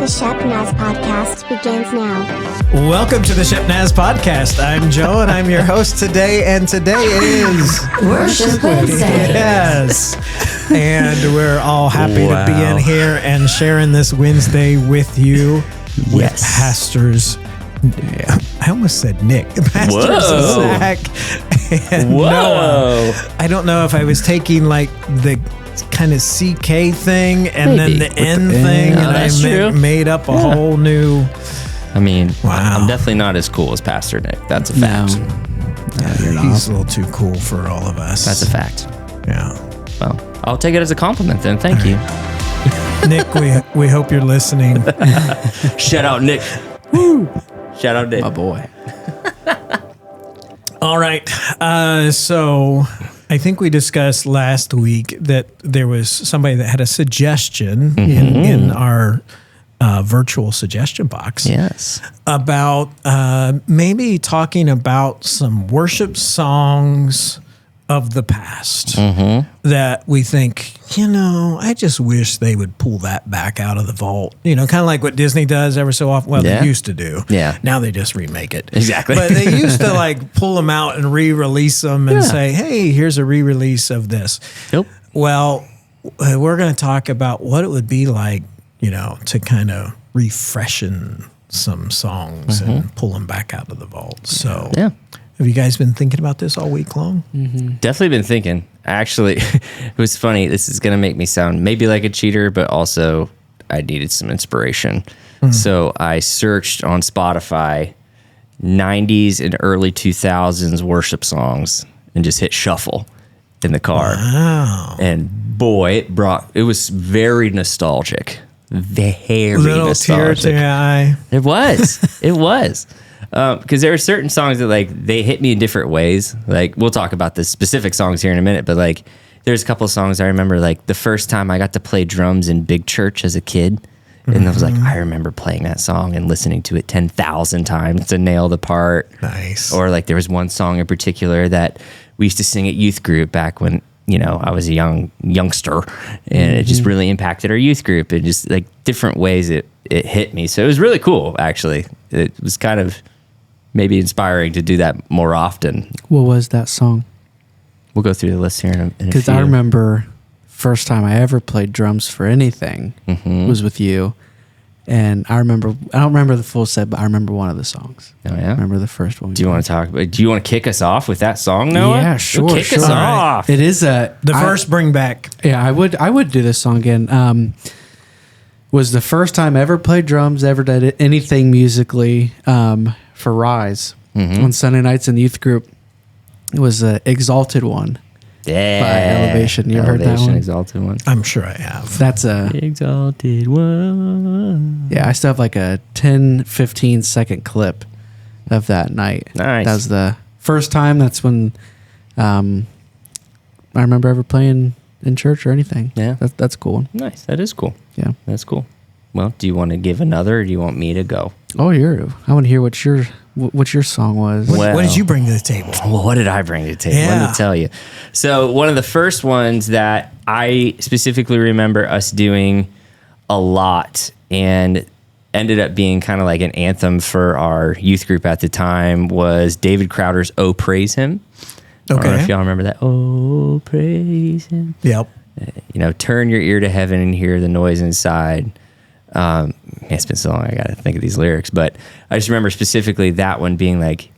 The Shepnaz podcast begins now. Welcome to the Shepnaz podcast. I'm Joe and I'm your host today, and today is Worship Wednesday. Yes. And we're all happy to be in here and sharing this Wednesday with you with pastors. I almost said Nick. Pastors Zack and Noah. I don't know if I was taking like the kind of CK thing and then the N thing, and I made up a whole new. I mean, I'm definitely not as cool as Pastor Nick. That's a fact. No, he's a little too cool for all of us. That's a fact. Yeah. Well, I'll take it as a compliment then. Thank you. Nick, we hope you're listening. Shout out, Nick. Woo. Shout out, Nick. My boy. All right. So I think we discussed last week that there was somebody that had a suggestion in our virtual suggestion box. Yes. About maybe talking about some worship songs of the past that we think, I just wish they would pull that back out of the vault. Kind of like what Disney does ever so often. Well, they used to do. Yeah. Now they just remake it. Exactly. But they used to like pull them out and re-release them and say, hey, here's a re-release of this. Yep. Well, we're going to talk about what it would be like, to kind of refreshen some songs and pull them back out of the vault. So have you guys been thinking about this all week long? Definitely been thinking. Actually, it was funny. This is going to make me sound maybe like a cheater, but also I needed some inspiration. So I searched on Spotify 90s and early 2000s worship songs and just hit shuffle in the car. Wow. And boy, it was very nostalgic. Very little nostalgic. Tear to your eye. It was. Because there are certain songs that they hit me in different ways. Like we'll talk about the specific songs here in a minute, but there's a couple of songs I remember. Like the first time I got to play drums in big church as a kid, and I was like, I remember playing that song and listening to it 10,000 times to nail the part. Nice. Or there was one song in particular that we used to sing at youth group back when I was a youngster, and it just really impacted our youth group, and just different ways it hit me. So it was really cool. Actually, it was kind of maybe inspiring to do that more often. What was that song? We'll go through the list here in a few. Because I remember first time I ever played drums for anything was with you. And I don't remember the full set, but I remember one of the songs. Oh, yeah? I remember the first one. Do you want to kick us off with that song, Noah? Yeah, sure. Kick us off. It is first bring back. Yeah, I would do this song again. Was the first time I ever played drums, ever did anything musically for Rise on Sunday nights in the youth group. It was an Exalted One. Yeah. By Elevation. You ever heard that one? Exalted One. I'm sure I have. That's a Exalted One. Yeah, I still have like a 10, 15 second clip of that night. Nice. That was the first time. That's when I remember ever playing in church or anything. Yeah. That's a cool one. Nice. That is cool. Yeah. That's cool. Well, do you want to give another, or do you want me to go? Oh, I want to hear what your song was. What did you bring to the table? Well, what did I bring to the table? Let me tell you. So one of the first ones that I specifically remember us doing a lot and ended up being kind of like an anthem for our youth group at the time was David Crowder's "Oh, Praise Him." I don't know if y'all remember that. Oh, praise Him. Yep. Turn your ear to heaven and hear the noise inside. It's been so long, I gotta think of these lyrics, but I just remember specifically that one being like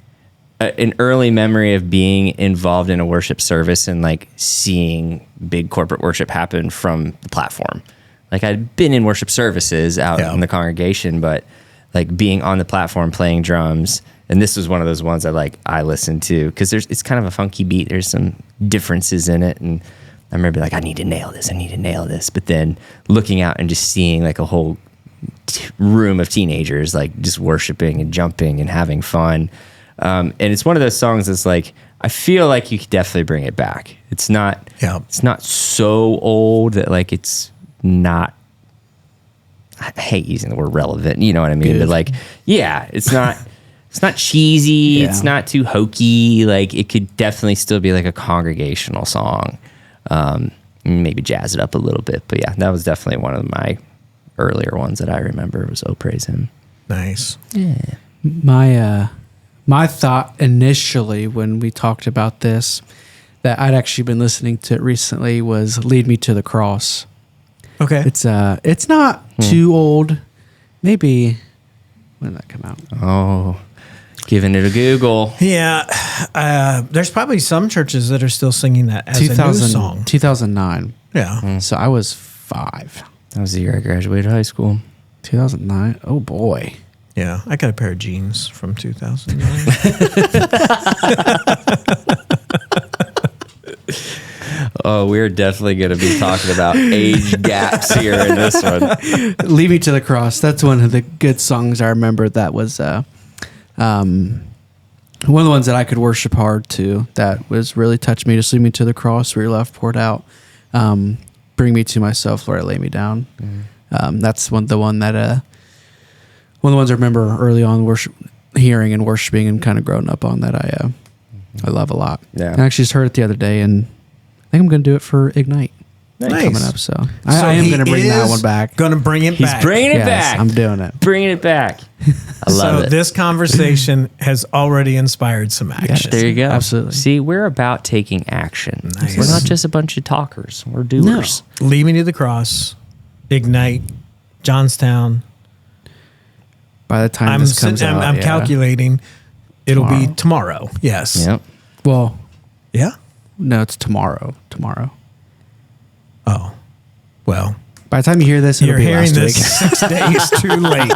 an early memory of being involved in a worship service and seeing big corporate worship happen from the platform. I'd been in worship services out in the congregation, but being on the platform playing drums, and this was one of those ones that I listened to because it's kind of a funky beat. There's some differences in it, and I remember I need to nail this. But then looking out and just seeing a whole room of teenagers just worshiping and jumping and having fun. And it's one of those songs that's I feel like you could definitely bring it back. It's not so old that it's not, I hate using the word relevant, you know what I mean? Good. But it's not cheesy. It's not too hokey. It could definitely still be a congregational song. Maybe jazz it up a little bit, but yeah, that was definitely one of my earlier ones that I remember was "Oh Praise Him." Nice. Yeah. My thought initially when we talked about this, that I'd actually been listening to it recently, was "Lead Me to the Cross." Okay. It's not too old. Maybe when did that come out? Oh, giving it a Google. Yeah. There's probably some churches that are still singing that as a new song. 2009. Yeah. So I was 5. That was the year I graduated high school. 2009. Oh boy. Yeah. I got a pair of jeans from 2009. Oh, we're definitely going to be talking about age gaps here in this one. "Lead Me to the Cross." That's one of the good songs I remember. That was one of the ones that I could worship hard to. That was really touched me. "Just lead me to the cross where your love poured out. Bring me to myself, Lord, I lay me down." That's one of the ones I remember early on hearing and worshiping and kind of growing up on, that I love a lot. Yeah. I actually just heard it the other day, and I think I'm going to do it for Ignite. Nice. Coming up. So I am going to bring that one back. Going to bring it back. He's bringing it Yes, back. I'm doing it. Bringing it back. I love it. This conversation has already inspired some action. There you go. Absolutely. See, we're about taking action. Nice. We're not just a bunch of talkers. We're doers. Lead Me to the Cross, Ignite, Johnstown. By the time this comes out, I'm calculating. It'll be tomorrow. Yes. Yep. Well, Yeah. no, it's tomorrow. Oh. Well, By the time you hear this, it'll you're be hearing last this week. 6 days too late.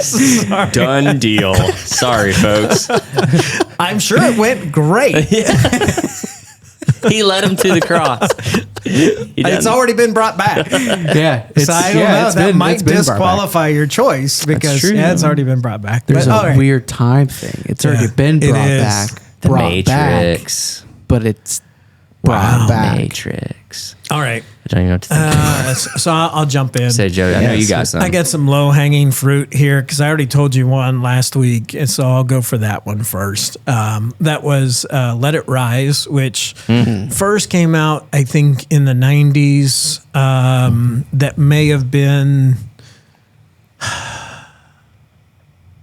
Sorry. Done deal. Sorry, folks. I'm sure it went great. He led him to the cross. It's already been brought back. Yeah, So I don't know. That might disqualify your choice because true. it's already been brought back. There's But, a all right. weird time thing. It's already Yeah, been it brought is. back. The brought Matrix. back, but it's brought back. Matrix. All right. I don't even know what to think. So I'll jump in. Say, Joe, I know you got some. I got some low hanging fruit here because I already told you one last week, and so I'll go for that one first. That was "Let It Rise," which first came out, I think, in the 90s. That may have been.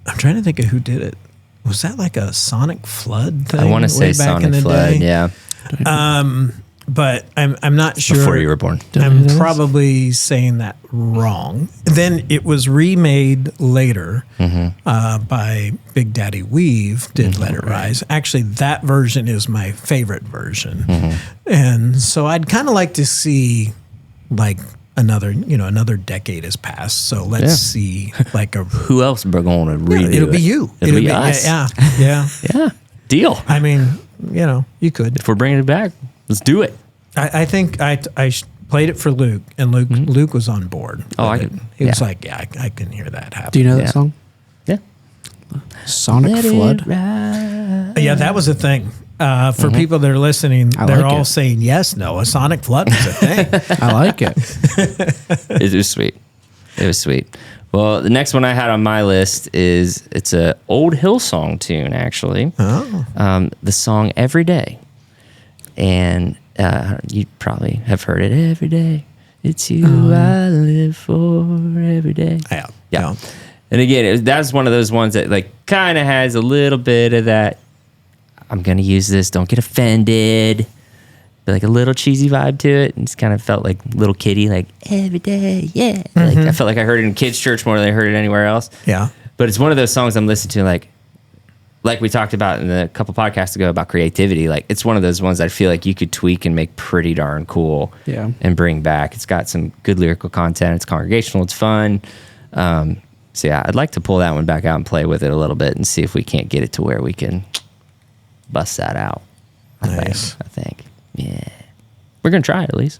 I'm trying to think of who did it. Was that like a Sonic Flood thing? I want to way say back in Sonic the Flood. day? Yeah. But I'm not sure. Before you were born. I'm probably saying that wrong. Then it was remade later by Big Daddy Weave, did Let It Rise. Actually, that version is my favorite version. And so I'd kind of like to see like another decade has passed. So let's see like a... Who else we're going to redo It'll be you. It'll be us. Yeah. Yeah. Deal. I mean, you could. If we're bringing it back, let's do it. I think I played it for Luke, and Luke was on board. Oh, with I it. could- He was yeah. like, yeah, I can hear that happen. Do you know that Yeah. song? Yeah. Sonic Flood. Yeah, that was a thing. For people that are listening, they're like all it. saying yes, no. A Sonic Flood was a thing. I like it. It was sweet. It was sweet. Well, the next one I had on my list it's a old Hillsong tune, actually. Oh. The song "Every Day," and you probably have heard it. Every day, it's you I live for. Every day. Yeah. And again, that's one of those ones that like kind of has a little bit of that. I'm gonna use this. Don't get offended. But like a little cheesy vibe to it, and just kind of felt like little kiddie, like every day, yeah. Like I felt like I heard it in kids' church more than I heard it anywhere else. Yeah. But it's one of those songs I'm listening to, like we talked about in a couple podcasts ago about creativity. Like it's one of those ones I feel like you could tweak and make pretty darn cool, Yeah. and bring back. It's got some good lyrical content. It's congregational. It's fun. So yeah, I'd like to pull that one back out and play with it a little bit and see if we can't get it to where we can bust that out. Nice. I think. Yeah. We're going to try it at least.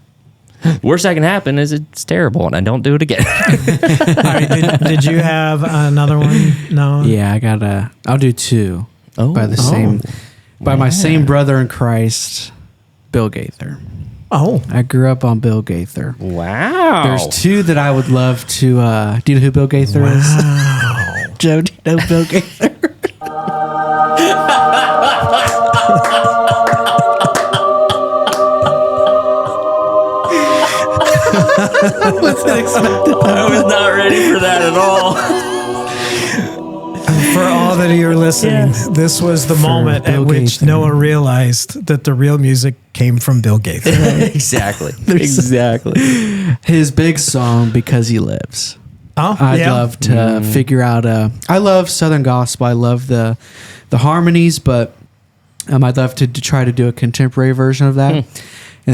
Worst that can happen is it's terrible and I don't do it again. All right. Did you have another one? No. Yeah, I'll do 2 by my same brother in Christ, Bill Gaither. Oh. I grew up on Bill Gaither. Wow. There's 2 that I would love to. Do you know who Bill Gaither is? Joe, do you know Bill Gaither? Wasn't expecting. I was not ready for that at all. For all that you're listening, this was the moment Bill at which Gaither. Noah realized that the real music came from Bill Gaither. Exactly. Exactly. His big song, Because He Lives. Oh, I'd yeah. love to figure out I love Southern gospel. I love the harmonies, but I'd love to try to do a contemporary version of that. And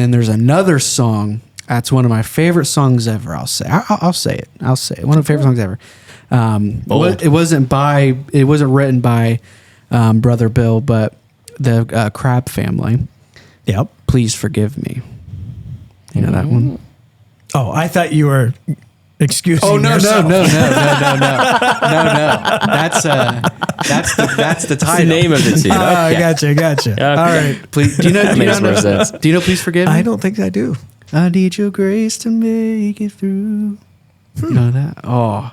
then there's another song. That's one of my favorite songs ever. I'll say. I'll say it. I'll say it. One of my favorite songs ever. It wasn't written by Brother Bill, but the Crab Family. Yep. Please Forgive Me. You know that one? Oh, I thought you were excusing yourself. No. That's the That's title. the name of the tune. Oh, Okay. gotcha. Okay. All right. Please, do you know? That makes more sense. Do you know? Please Forgive Me. I don't think I do. I need your grace to make it through. You know that? Oh,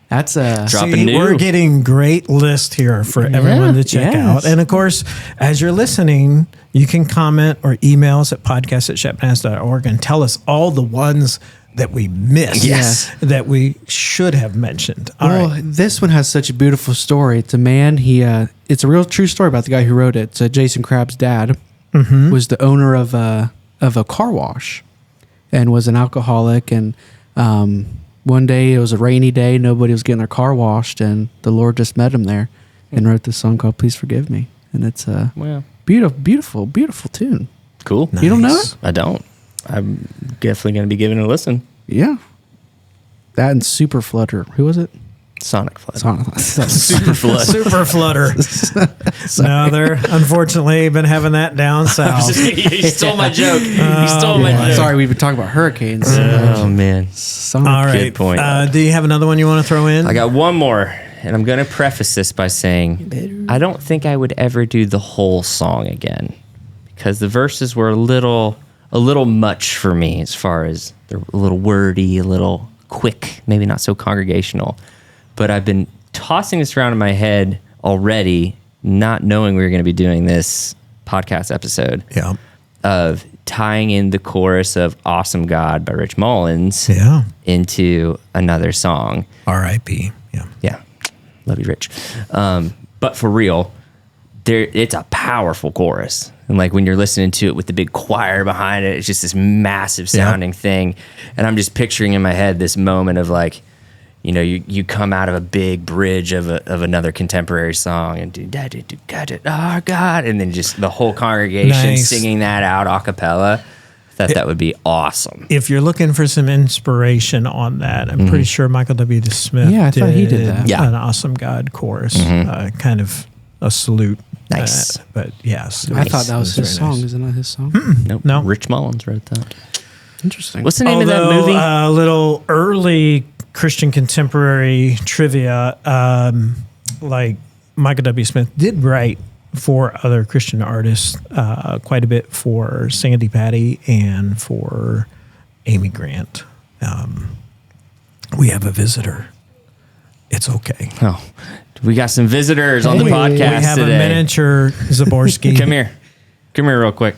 that's a Dropping See, new. we're getting great list here for everyone to check yes. out. And of course, as you're listening, you can comment or email us at podcast@shepnaz.org and tell us all the ones that we missed Yes. that we should have mentioned. All well, right. this one has such a beautiful story. It's a man. It's a real true story about the guy who wrote it. It's Jason Crabb's dad was the owner of a car wash, and was an alcoholic. And one day it was a rainy day. Nobody was getting their car washed, and the Lord just met him there, and wrote this song called "Please Forgive Me." And it's a Wow. beautiful tune. Cool. You don't know it? I don't. I'm definitely going to be giving it a listen. Yeah. That and Super Flutter. Who was it? Sonic Flood. Super Flood. Super Flutter. No, they're unfortunately been having that down south. You stole my joke. You stole my joke. Sorry, we've been talking about hurricanes. Oh, man. Sonic. All right. Good point. Do you have another one you want to throw in? I got one more, and I'm going to preface this by saying I don't think I would ever do the whole song again, because the verses were a little much for me, as far as they're a little wordy, a little quick, maybe not so congregational. But I've been tossing this around in my head already, not knowing we were going to be doing this podcast episode, Yeah. of tying in the chorus of Awesome God by Rich Mullins Yeah. into another song. R.I.P. Yeah. Yeah. Love you, Rich. But for real, it's a powerful chorus. And like when you're listening to it with the big choir behind it, it's just this massive sounding thing. And I'm just picturing in my head this moment of like, you know, you come out of a big bridge of another contemporary song and do oh God, and then just the whole congregation Nice. singing that out a cappella. That would be awesome. If you're looking for some inspiration on that, I'm pretty sure Michael W. Smith Yeah, I thought he did that. Yeah. an Awesome God chorus. Kind of a salute. Nice. But yes. I thought that was It his very song. nice. Isn't that his song? Nope. No. Rich Mullins wrote that. Interesting. What's the name of that Although, movie? A little early Christian contemporary trivia, like Michael W. Smith did write for other Christian artists quite a bit for Sandy Patty and for Amy Grant. We have a visitor. It's okay. Oh, we got some visitors on the podcast we have today. a miniature Zaborski. Come here real quick.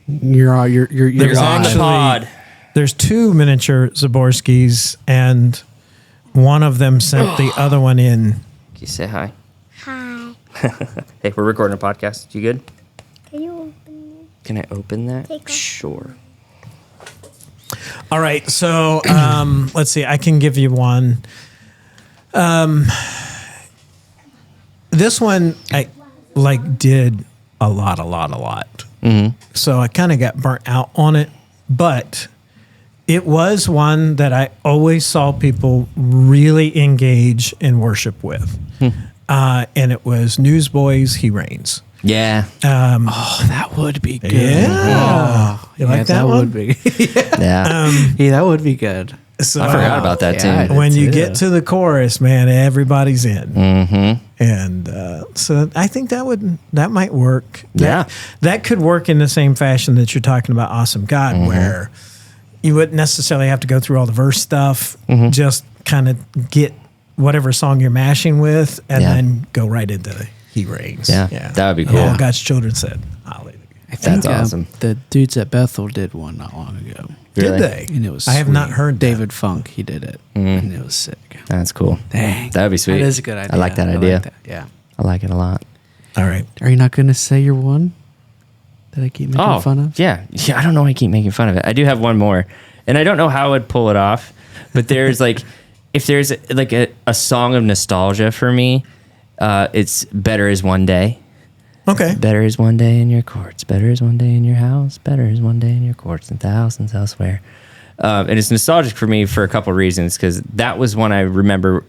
You're on You're on the actually- pod. There's two miniature Zaborskis, and one of them sent the other one in. Can you say hi? Hi. Hey, we're recording a podcast. You good? Can you open it? Can I open that? Take off. Sure. All right, so let's see. I can give you one. This one I did a lot. Mm-hmm. So I kind of got burnt out on it, but it was one that I always saw people really engage in worship with, and it was Newsboys. He Reigns. Yeah. Oh, that would be good. Yeah, you like that one? would be. Yeah. Yeah, that would be good. So I forgot about that Yeah, too. when you too. get to the chorus, man, everybody's in. Mm-hmm. And so I think that might work. Yeah. That could work in the same fashion that you're talking about Awesome God, where you wouldn't necessarily have to go through all the verse stuff, just kind of get whatever song you're mashing with and then go right into He Reigns. Yeah, that would be cool. All God's children said, hallelujah. I think That's awesome. The dudes at Bethel did one not long ago. Really? Did they? And it was I have sweet. not heard that. David Funk. He did it, and it was sick. That's cool. Dang, That would be sweet. That is a good idea. I like that idea. Yeah. I like it a lot. All right. Are you not going to say your one that I keep making fun of? Yeah. I don't know why I keep making fun of it. I do have one more, and I don't know how I would pull it off, but there's like, if there's like a song of nostalgia for me, it's Better Is One Day. Okay. Better is one day in your courts. Better is one day in your house. Better is one day in your courts than thousands elsewhere. And it's nostalgic for me for a couple reasons, because that was one I remember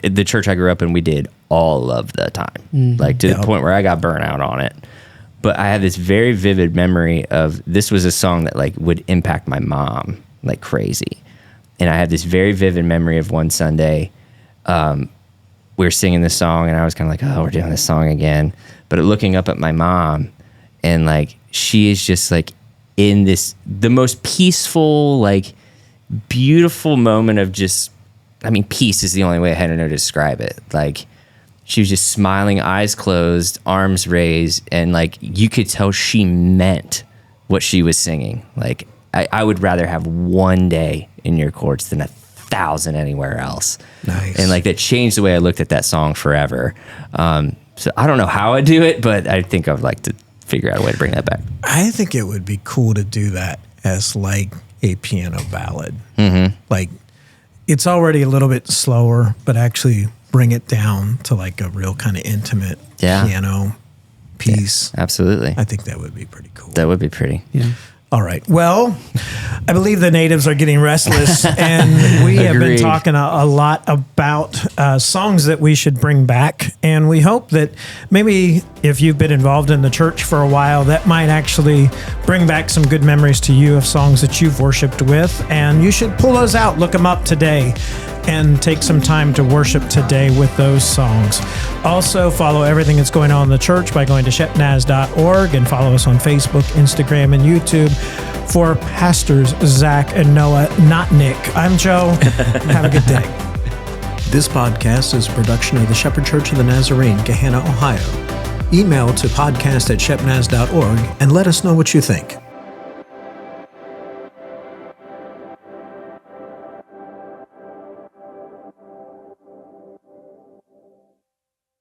the church I grew up in, we did all of the time, like to the point where I got burnt out on it. But I have this very vivid memory of this was a song that like would impact my mom like crazy. And I have this very vivid memory of one Sunday, we were singing this song and I was kind of like, oh, we're doing this song again. But looking up at my mom, and like she is just like in this the most peaceful, like beautiful moment of just, I mean, peace is the only way I had to know to describe it. Like she was just smiling, eyes closed, arms raised, and like you could tell she meant what she was singing. Like I would rather have one day in your courts than 1,000 anywhere else. Nice. And like that changed the way I looked at that song forever. So I don't know how I do it, but I think I'd like to figure out a way to bring that back. I think it would be cool to do that as like a piano ballad. Like it's already a little bit slower, but actually bring it down to like a real kind of intimate piano piece. Yeah, absolutely. I think that would be pretty cool. That would be pretty. Yeah. All right. Well, I believe the natives are getting restless, and we have been Agreed. talking a lot about songs that we should bring back. And we hope that maybe if you've been involved in the church for a while, that might actually bring back some good memories to you of songs that you've worshiped with. And you should pull those out, look them up today, and take some time to worship today with those songs. Also, follow everything that's going on in the church by going to shepnaz.org, and follow us on Facebook, Instagram, and YouTube. For Pastors Zack and Noah, not Nick, I'm Joe. Have a good day. This podcast is a production of the Shepherd Church of the Nazarene, Gahanna, Ohio. Email to podcast@shepnaz.org and let us know what you think.